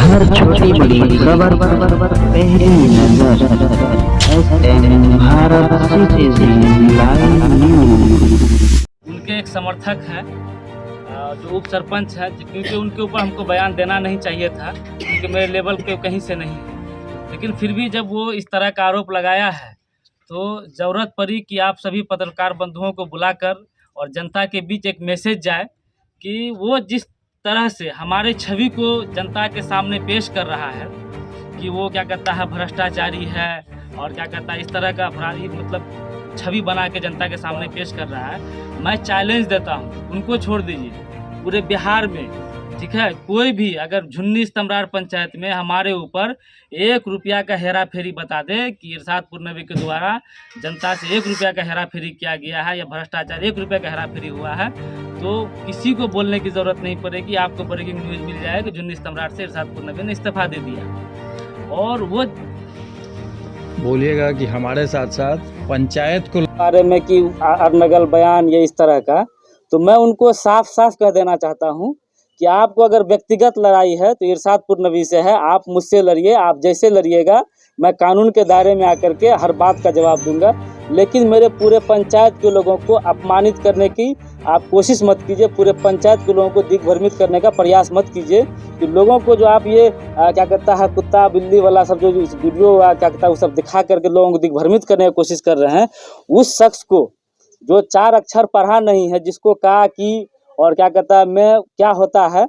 हर छोटी बड़ी खबर पहली नजर SM Bharat citizen live news. उनके एक समर्थक हैं जो उप सरपंच है, क्योंकि उनके ऊपर हमको बयान देना नहीं चाहिए था क्योंकि मेरे लेवल के कहीं से नहीं है, लेकिन फिर भी जब वो इस तरह का आरोप लगाया है तो ज़रूरत पड़ी कि आप सभी पत्रकार बंधुओं को बुलाकर और जनता के बीच एक मैसेज जाए कि वो जिस तरह से हमारे छवि को जनता के सामने पेश कर रहा है कि वो क्या कहता है भ्रष्टाचारी है और क्या कहता है इस तरह का अपराधी, मतलब छवि बना के जनता के सामने पेश कर रहा है। मैं चैलेंज देता हूँ, उनको छोड़ दीजिए, पूरे बिहार में, ठीक है, कोई भी अगर झुन्नी स्तम्रार पंचायत में हमारे ऊपर 1 रुपया का हेरा फेरी बता दे कि इरशादपुर नबी के द्वारा जनता से 1 रुपया का हेरा फेरी किया गया है या भ्रष्टाचार 1 रुपये का हेरा फेरी हुआ है, तो किसी को बोलने की ज़रूरत नहीं पड़ेगी। आपको ब्रेकिंग न्यूज़ मिल जाएगा कि झुन्नी स्तम्रार से इरशादपुर नबी ने इस्तीफा दे दिया। और वो बोलिएगा कि हमारे साथ साथ पंचायत को बारे में कि अरनगल बयान ये इस तरह का, तो मैं उनको साफ साफ कह देना चाहता हूँ कि आपको अगर व्यक्तिगत लड़ाई है तो इरशादपुर नबी से है, आप मुझसे लड़िए, आप जैसे लड़िएगा मैं कानून के दायरे में आकर के हर बात का जवाब दूंगा, लेकिन मेरे पूरे पंचायत के लोगों को अपमानित करने की आप कोशिश मत कीजिए, पूरे पंचायत के लोगों को दिग्भ्रमित करने का प्रयास मत कीजिए कि लोगों को जो आप ये क्या कहता है कुत्ता बिल्ली वाला सब जो इस वीडियो क्या कहता है वो सब दिखा करके लोगों को दिग्भ्रमित करने की कोशिश कर रहे हैं, उस शख्स को जो 4 अक्षर पढ़ा नहीं है, जिसको कहा कि और क्या कहता है मैं क्या होता है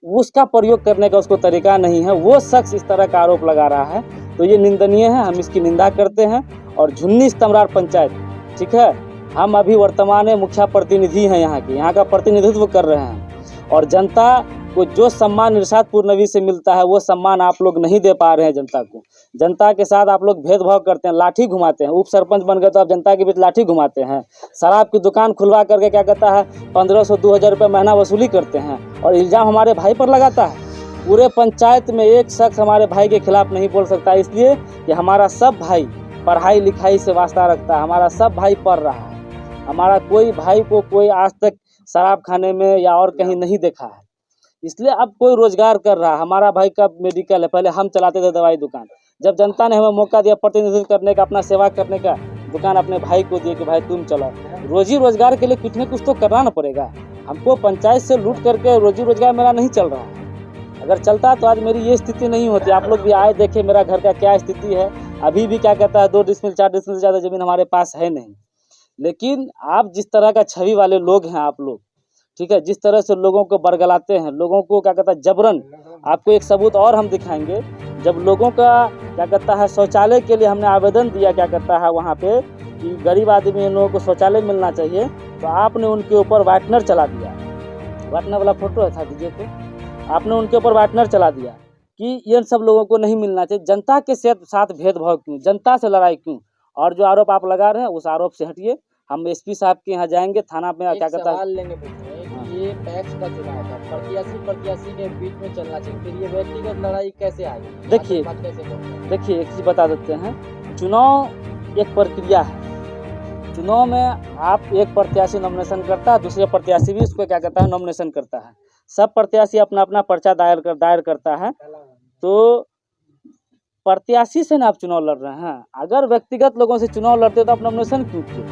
उसका प्रयोग करने का उसको तरीका नहीं है, वो शख्स इस तरह का आरोप लगा रहा है, तो ये निंदनीय है, हम इसकी निंदा करते हैं। और झुन्नी स्तम्रार पंचायत, ठीक है, हम अभी वर्तमान में मुखिया प्रतिनिधि हैं, यहाँ का प्रतिनिधित्व कर रहे हैं और जनता को जो सम्मान इरशादपुर नबी से मिलता है वो सम्मान आप लोग नहीं दे पा रहे हैं जनता को। जनता के साथ आप लोग भेदभाव करते हैं, लाठी घुमाते हैं, उप सरपंच बन गए तो आप जनता के बीच लाठी घुमाते हैं, शराब की दुकान खुलवा करके क्या कहता है 1500-2000 रुपये महीना वसूली करते हैं और इल्ज़ाम हमारे भाई पर लगाता है। पूरे पंचायत में एक शख्स हमारे भाई के खिलाफ नहीं बोल सकता, इसलिए कि हमारा सब भाई पढ़ाई लिखाई से वास्ता रखता है, हमारा सब भाई पढ़ रहा है, हमारा कोई भाई को कोई आज तक शराब खाने में या और कहीं नहीं देखा है, इसलिए अब कोई रोजगार कर रहा है। हमारा भाई का मेडिकल है, पहले हम चलाते थे दवाई दुकान, जब जनता ने हमें मौका दिया प्रतिनिधित्व करने का, अपना सेवा करने का, दुकान अपने भाई को दिए कि भाई तुम चलाओ। रोजी रोजगार के लिए कुछ न कुछ तो करना ना पड़ेगा, हमको पंचायत से लूट करके रोजी रोजगार मेरा नहीं चल रहा है। अगर चलता तो आज मेरी ये स्थिति नहीं होती। आप लोग भी आए देखे मेरा घर का क्या स्थिति है, अभी भी क्या कहता है 2 डिसमिल 4 डिसमिल से ज़्यादा ज़मीन हमारे पास है नहीं। लेकिन आप जिस तरह का छवि वाले लोग हैं आप लोग, ठीक है, जिस तरह से लोगों को बरगलाते हैं, लोगों को क्या कहता है जबरन, आपको एक सबूत और हम दिखाएंगे। जब लोगों का क्या कहता है शौचालय के लिए हमने आवेदन दिया क्या कहता है वहाँ पे कि गरीब आदमी इन लोगों को शौचालय मिलना चाहिए, तो आपने उनके ऊपर वाइटनर चला दिया। वाइटनर वाला फोटो है था, दीजिए तो, आपने उनके ऊपर वाइटनर चला दिया कि ये सब लोगों को नहीं मिलना चाहिए। जनता के साथ भेदभाव क्यों, जनता से लड़ाई क्यों? और जो आरोप आप लगा रहे हैं उस आरोप से हटिए। हम एसपी साहब के यहाँ जाएंगे, थाना में क्या कहता है लेंगे ये पैक्स का चुनाव था, प्रत्याशी के बीच में चलना चाहिए, फिर ये व्यक्तिगत लड़ाई कैसे आएगी? देखिए एक चीज़ बता देते हैं, चुनाव एक प्रक्रिया है। चुनाव में आप एक प्रत्याशी नॉमिनेशन करता है, दूसरे प्रत्याशी भी उसको क्या कहता है नॉमिनेशन करता है, सब प्रत्याशी अपना अपना पर्चा दायर करता है, तो प्रत्याशी से ना आप चुनाव लड़ रहे हैं। अगर व्यक्तिगत लोगों से चुनाव लड़ते तो आप नॉमिनेशन क्यों किए?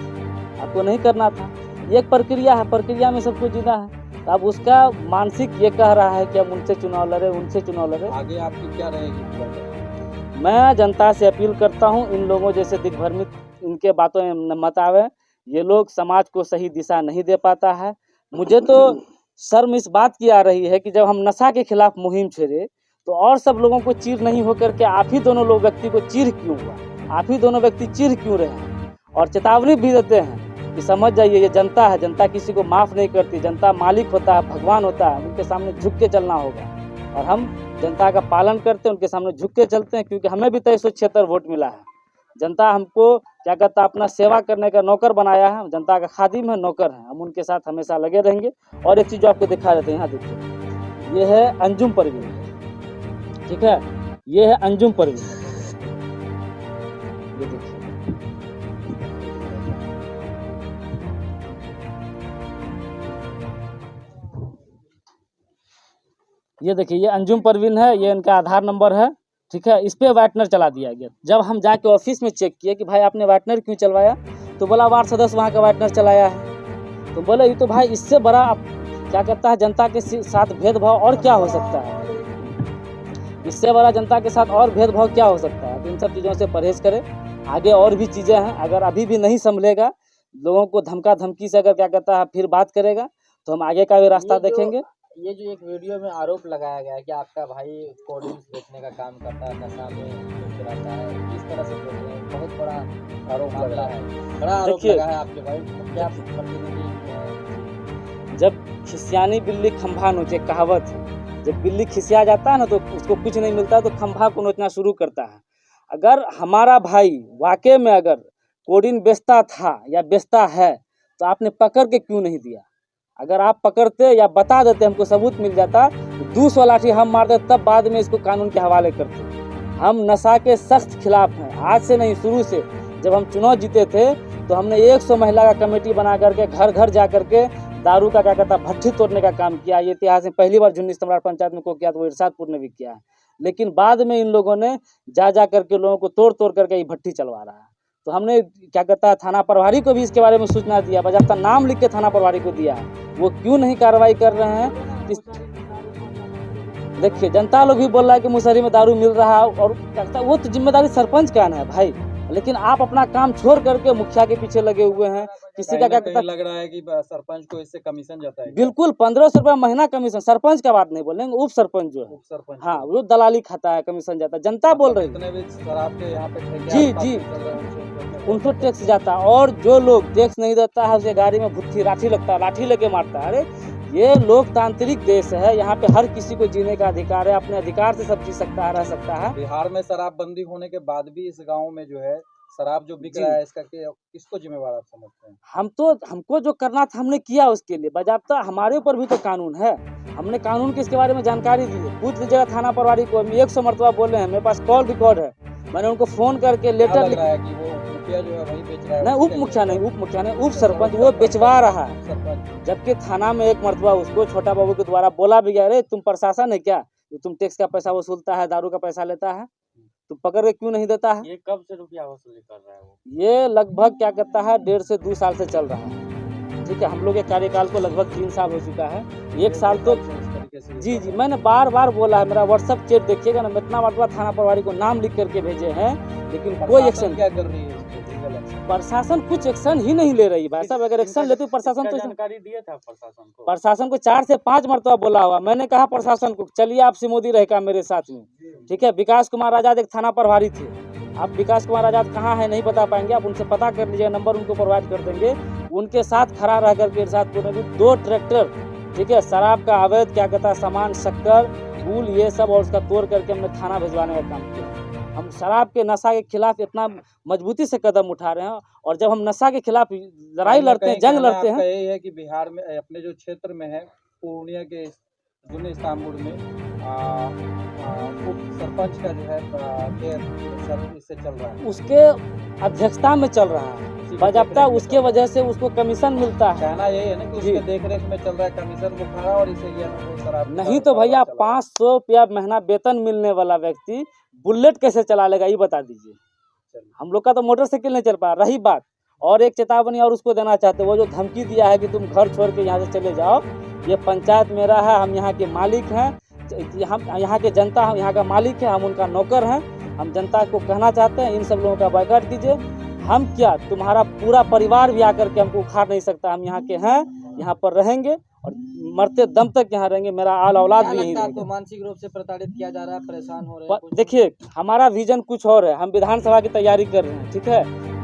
आपको नहीं करना था। ये एक प्रक्रिया है, प्रक्रिया में सबको जीना है। तो अब उसका मानसिक ये कह रहा है कि हम उनसे चुनाव लड़े, उनसे चुनाव लड़े। आगे आपकी क्या रहेगी? मैं जनता से अपील करता हूँ, इन लोगों जैसे दिग्भ्रमित इनके बातों में मत आवे। ये लोग समाज को सही दिशा नहीं दे पाता है। मुझे तो शर्म इस बात की आ रही है कि जब हम नशा के खिलाफ मुहिम छेड़े तो और सब लोगों को चीर नहीं होकर के आप ही दोनों लोग व्यक्ति को चीर क्यों हुआ, आप ही दोनों व्यक्ति चीर क्यों रहे हैं? और चेतावनी भी देते हैं कि समझ जाइए ये जनता है, जनता किसी को माफ़ नहीं करती, जनता मालिक होता है, भगवान होता है, उनके सामने झुक के चलना होगा। और हम जनता का पालन करते हैं, उनके सामने झुक के चलते हैं, क्योंकि हमें भी 2376 वोट मिला है। जनता हमको क्या कहता है अपना सेवा करने का नौकर बनाया है, जनता का खादिम है, नौकर है, हम उनके साथ हमेशा लगे रहेंगे। और एक चीज़ जो आपको दिखा देते हैं, यहाँ देखिए, ये है अंजुम परवीन, ठीक है, ये है अंजुम परवीन, ये देखिए, ये देखिए, ये अंजुम परवीन है, ये इनका आधार नंबर है, ठीक है। इस पे वाइटनर चला दिया गया। जब हम जाके ऑफिस में चेक किए कि भाई आपने वाइटनर क्यों चलवाया, तो बोला वार्ड सदस्य वहाँ का वाइटनर चलाया है। तो बोले ये तो भाई इससे बड़ा आप क्या कहता है जनता के साथ भेदभाव और क्या हो सकता है, इससे बड़ा जनता के साथ और भेदभाव क्या हो सकता है। तो इन सब चीज़ों से परहेज करें। आगे और भी चीज़ें हैं, अगर अभी भी नहीं संभलेगा, लोगों को धमका धमकी से अगर क्या कहता है फिर बात करेगा, तो हम आगे का भी रास्ता देखेंगे। ये जो एक वीडियो में आरोप लगाया गया है कि आपका भाई कोल्ड ड्रिंक्स बेचने का काम करता है, नशा में लिप्त रहता है, किस तरह से बोल रहे हैं, बहुत बड़ा आरोप लगा है, बड़ा आरोप देखिए, लगा है आपके भाई, क्या प्रतिनिधि है? जब खिसियानी बिल्ली खंभा नोचे कहावत है, जब बिल्ली खिसिया जाता है ना तो उसको कुछ नहीं मिलता, तो खंभा को नोचना शुरू करता है। अगर हमारा भाई वाकई में अगर कोडिन बेचता था या बेचता है, तो आपने पकड़ के क्यों नहीं दिया? अगर आप पकड़ते या बता देते, हमको सबूत मिल जाता, तो 200 लाठी हम मारते, तब बाद में इसको कानून के हवाले करते। हम नशा के सख्त खिलाफ हैं, आज से नहीं शुरू से। जब हम चुनाव जीते थे तो हमने 100 महिला का कमेटी बना करके घर घर जा करके दारू का क्या कहता भट्ठी तोड़ने का काम किया। ये इतिहास में पहली बार झुन्नी सम्राट पंचायत में को किया, तो वो इरशादपुर ने भी किया है। लेकिन बाद में इन लोगों ने जा करके लोगों को तोड़ तोड़ करके ये भट्ठी चलवा रहा है। तो हमने क्या कहता है थाना प्रभारी को भी इसके बारे में सूचना दिया, बजाता नाम लिख के थाना प्रभारी को दिया है। वो क्यों नहीं कार्रवाई कर रहे हैं? देखिए, जनता लोग भी बोल रहा है कि मुसहरी में दारू मिल रहा है, और क्या कहता है वो तो जिम्मेदारी सरपंच का है भाई। लेकिन आप अपना काम छोड़ करके मुखिया के पीछे लगे हुए हैं। किसी का क्या कहता लग रहा है कि सरपंच को इससे कमीशन जाता है। बिल्कुल 1500 रुपया महीना कमीशन। सरपंच का बात नहीं बोलेंगे, उप सरपंच जो है, सरपंच हाँ, वो दलाली खाता है, कमीशन जाता है। जनता बोल रही है शराब के यहाँ पे जी उनको टैक्स जाता है, और जो लोग टैक्स नहीं देता है उसे गाड़ी में भुट्ठी लाठी लगता है, लाठी लेके मारता है। अरे ये लोकतांत्रिक देश है, यहाँ पे हर किसी को जीने का अधिकार है, अपने अधिकार से सब जी सकता है, रह सकता है। बिहार में शराबबंदी होने के बाद भी इस गांव में जो है शराब जो बिक रहा है, इसका किसको जिम्मेवार आप समझते हैं? हमको जो करना था हमने किया, उसके लिए बाजाबता हमारे ऊपर भी तो कानून है। हमने कानून की इसके बारे में जानकारी दी है। पूछ लीजिएगा थाना प्रभारी को, हम 100 मरतबा बोले हैं, मेरे पास कॉल रिकॉर्ड है। मैंने उनको फोन करके लेटर लग रहा है कि वो मुखिया जो है वही बेच रहा है। नहीं, उप मुखिया नहीं, उप सरपंच वो बेचवा रहा है। जबकि थाना में एक मरतबा उसको छोटा बाबू के द्वारा बोला भी गया, अरे तुम प्रशासन है क्या, तुम टैक्स का पैसा वसूलता है, दारू का पैसा लेता है, तो पकड़ के क्यों नहीं देता है? ये कब से रुपया वसूली कर रहा है वो? ये लगभग क्या कहता है 1.5 से 2 साल से चल रहा है। ठीक है, हम लोग के कार्यकाल को लगभग 3 साल हो चुका है। 1 साल तो जी मैंने बार बार बोला है, मेरा व्हाट्सएप चैट देखिएगा ना, मैं इतना बार थाना प्रभारी को नाम लिख करके भेजे हैं, लेकिन कोई एक्शन क्या कर रही है? प्रशासन कुछ एक्शन ही नहीं ले रही भाई साहब। अगर एक्शन लेते प्रशासन तो जानकारी दिया था प्रशासन को 4 से 5 मरतबा बोला हुआ। मैंने कहा प्रशासन को चलिए आप से मोदी रहेगा मेरे साथ में, ठीक है। विकास कुमार आजाद एक थाना प्रभारी थे, आप विकास कुमार आजाद कहाँ है नहीं बता पाएंगे, आप उनसे पता कर लीजिए, नंबर उनको प्रोवाइड कर देंगे। उनके साथ खड़ा रह करके इरशादपुर में भी 2 ट्रैक्टर, ठीक है, शराब का अवैध क्या कहता है सामान, शक्कर, गुल, ये सब, और उसका तोड़ करके हमने थाना भिजवाने का काम किया। हम शराब के नशा के खिलाफ इतना मजबूती से कदम उठा रहे हैं, और जब हम नशा के खिलाफ लड़ाई लड़ते हैं, जंग लड़ते हैं। यही है कि बिहार में अपने जो क्षेत्र में है, पूर्णिया के जुने इस्तांबुल में उप सरपंच का जो है सर्विस से चल रहा है, उसके अध्यक्षता में चल रहा है बाजाबता, उसके वजह से उसको कमीशन मिलता है। कहना यही है ना कि उसके देखरेख में चल रहा है, कमीशन वो खा रहा है, और इसे ये शराब नहीं तो भैया 500 रुपया महीना वेतन मिलने वाला व्यक्ति बुलेट कैसे चला लेगा, ये बता दीजिए। हम लोग का तो मोटरसाइकिल नहीं चल पा रही बात। और एक चेतावनी और उसको देना चाहते, वो जो धमकी दिया है कि तुम घर छोड़ के यहाँ से चले जाओ, ये पंचायत मेरा है, हम यहाँ के मालिक हैं, हम यहाँ के जनता, हम यहाँ का मालिक है, हम उनका नौकर हैं। हम जनता को कहना चाहते हैं इन सब लोगों का बायकॉट कीजिए। हम क्या, तुम्हारा पूरा परिवार भी आकर के हमको उखाड़ नहीं सकता। हम यहाँ के हैं, यहाँ पर रहेंगे और मरते दम तक यहाँ रहेंगे। मेरा आल औलाद भी यहीं रहेगा। मानसिक रूप से प्रताड़ित किया जा रहा है, परेशान हो रहे हैं। देखिए, हमारा विजन कुछ और है, हम विधानसभा की तैयारी कर रहे हैं, ठीक है।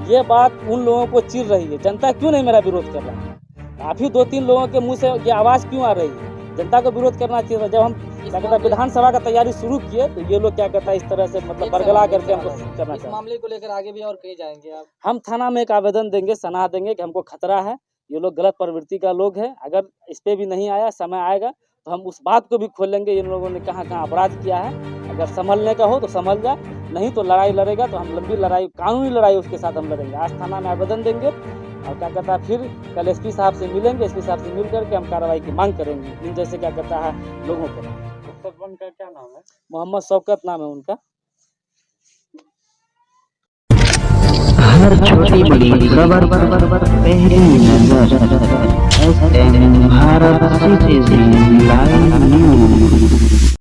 ये बात उन लोगों को चिढ़ रही है, जनता क्यों नहीं मेरा विरोध कर रहा है? आप ही 2-3 लोगों के मुंह से ये आवाज़ क्यों आ रही है? जनता को विरोध करना चाहिए। जब हम क्या कहता है विधानसभा का तैयारी शुरू किए, तो ये लोग क्या कहता है इस तरह से मतलब बरगला करके हमको करना चाहिए। इस मामले को लेकर आगे भी और कहीं जाएंगे आप? हम थाना में एक आवेदन देंगे, सलाह देंगे कि हमको खतरा है, ये लोग गलत प्रवृत्ति का लोग हैं। अगर इस पे भी नहीं आया, समय आएगा तो हम उस बात को भी खोलेंगे, इन लोगों ने कहाँ कहाँ अपराध किया है। अगर संभलने का हो तो संभल जाए, नहीं तो लड़ाई लड़ेगा तो हम लंबी लड़ाई, कानूनी लड़ाई उसके साथ हम लड़ेंगे। आज थाना में आवेदन देंगे और क्या कहता है फिर कल एसपी साहब से मिलेंगे, एसपी साहब से मिल करके हम कार्रवाई की मांग करेंगे इन जैसे क्या कहता है लोगों पर। सरपंच का क्या नाम है? मोहम्मद शौकत नाम है उनका। हर छोटी बड़ी खबर पहली नजर SN Bharat citizen live news.